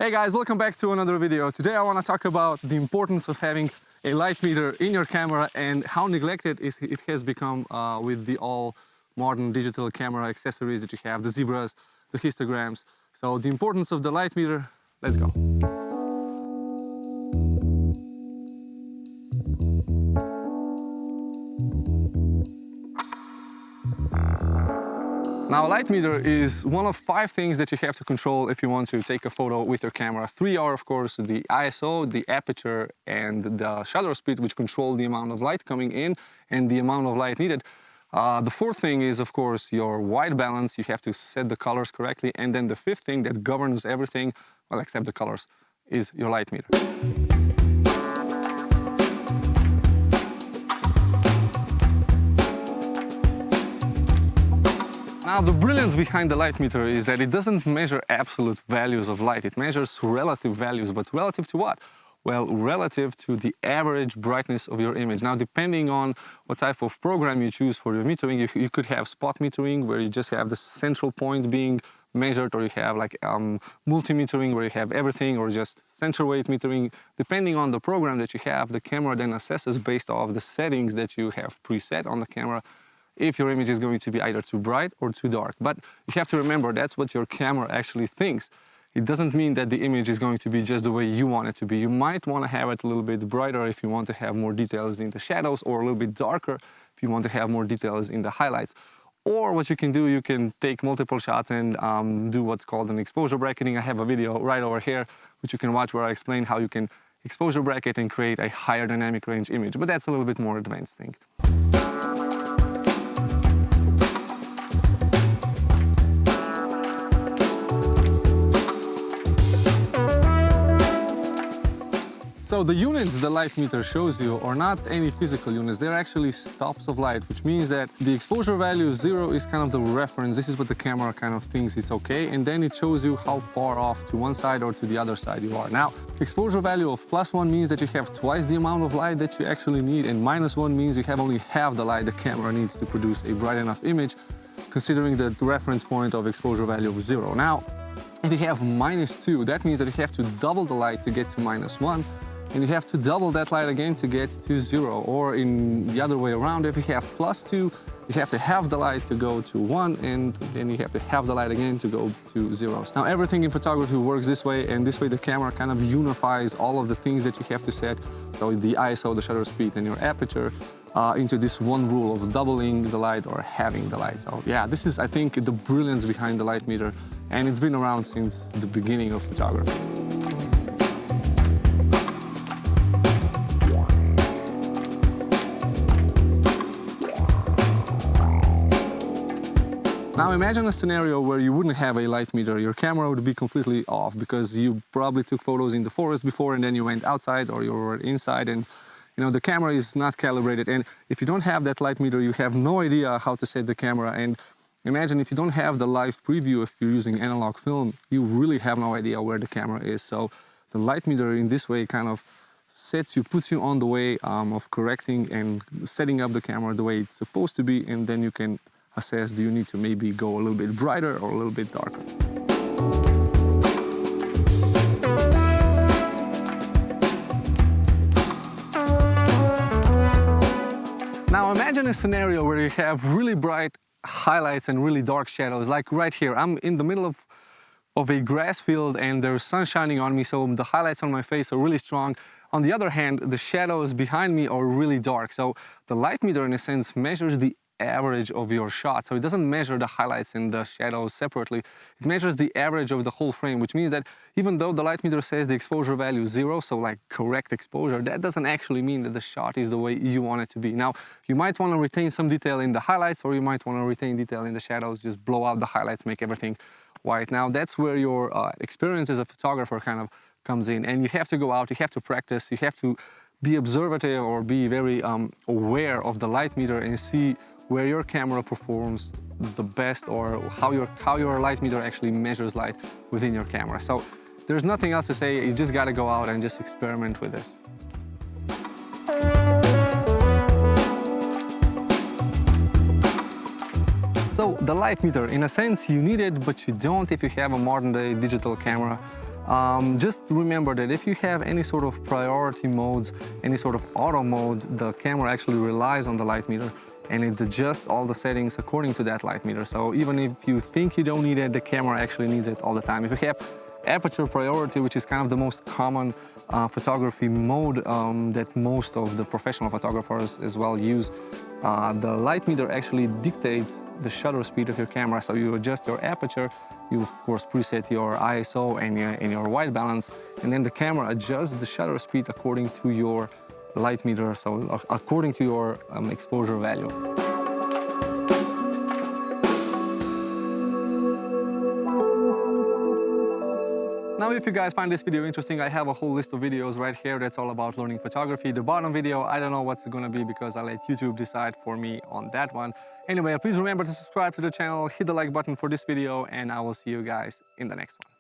Hey guys, welcome back to another video. Today I want to talk about the importance of having a light meter in your camera and how neglected it has become with the all modern digital camera accessories that you have, the zebras, the histograms. So the importance of the light meter, let's go. Now, a light meter is one of 5 things that you have to control if you want to take a photo with your camera. 3 are, of course, the ISO, the aperture, and the shutter speed, which control the amount of light coming in and the amount of light needed. The 4th thing is, of course, your white balance. You have to set the colors correctly. And then the 5th thing that governs everything, well, except the colors, is your light meter. Now, the brilliance behind the light meter is that it doesn't measure absolute values of light. It measures relative values, but relative to what? Well, relative to the average brightness of your image. Now, depending on what type of program you choose for your metering, you could have spot metering, where you just have the central point being measured, or you have like multi-metering, where you have everything, or just center weight metering. Depending on the program that you have, the camera then assesses based off the settings that you have preset on the camera if your image is going to be either too bright or too dark. But you have to remember, that's what your camera actually thinks. It doesn't mean that the image is going to be just the way you want it to be. You might want to have it a little bit brighter if you want to have more details in the shadows, or a little bit darker if you want to have more details in the highlights. Or what you can do, you can take multiple shots and do what's called an exposure bracketing. I have a video right over here, which you can watch, where I explain how you can exposure bracket and create a higher dynamic range image. But that's a little bit more advanced thing. So the units the light meter shows you are not any physical units, they're actually stops of light, which means that the exposure value 0 is kind of the reference. This is what the camera kind of thinks it's okay, and then it shows you how far off to one side or to the other side you are. Now, exposure value of +1 means that you have twice the amount of light that you actually need, and -1 means you have only half the light the camera needs to produce a bright enough image, considering the reference point of exposure value of 0. Now, if you have -2, that means that you have to double the light to get to -1. And you have to double that light again to get to 0. Or in the other way around, if you have +2, you have to halve the light to go to 1, and then you have to halve the light again to go to 0. Now, everything in photography works this way, and this way the camera kind of unifies all of the things that you have to set, so the ISO, the shutter speed, and your aperture, into this one rule of doubling the light or halving the light. So yeah, this is, I think, the brilliance behind the light meter, and it's been around since the beginning of photography. Now imagine a scenario where you wouldn't have a light meter. Your camera would be completely off because you probably took photos in the forest before, and then you went outside, or you were inside, and you know the camera is not calibrated. And if you don't have that light meter, you have no idea how to set the camera. And imagine if you don't have the live preview, if you're using analog film, you really have no idea where the camera is. So the light meter in this way kind of puts you on the way of correcting and setting up the camera the way it's supposed to be, and then you can assess, do you need to maybe go a little bit brighter or a little bit darker. Now imagine a scenario where you have really bright highlights and really dark shadows, like right here. I'm in the middle of a grass field and there's sun shining on me, so the highlights on my face are really strong. On the other hand, the shadows behind me are really dark. So the light meter, in a sense, measures the average of your shot. So it doesn't measure the highlights and the shadows separately. It measures the average of the whole frame, which means that even though the light meter says the exposure value is 0, so like correct exposure, that doesn't actually mean that the shot is the way you want it to be. Now, you might want to retain some detail in the highlights, or you might want to retain detail in the shadows, just blow out the highlights, make everything white. Now, that's where your experience as a photographer kind of comes in, and you have to go out, you have to practice, you have to be observative or be very aware of the light meter and see where your camera performs the best, or how your light meter actually measures light within your camera. So there's nothing else to say, you just gotta go out and just experiment with this. So the light meter, in a sense, you need it, but you don't if you have a modern day digital camera. Just remember that if you have any sort of priority modes, any sort of auto mode, the camera actually relies on the light meter and it adjusts all the settings according to that light meter. So even if you think you don't need it, the camera actually needs it all the time. If you have aperture priority, which is kind of the most common photography mode that most of the professional photographers as well use, the light meter actually dictates the shutter speed of your camera. So you adjust your aperture, you of course preset your ISO and your white balance, and then the camera adjusts the shutter speed according to your light meter, so according to your exposure value. Now, if you guys find this video interesting, I have a whole list of videos right here that's all about learning photography. The bottom video, I don't know what's gonna be because I let YouTube decide for me on that one. Anyway, please remember to subscribe to the channel, hit the like button for this video, and I will see you guys in the next one.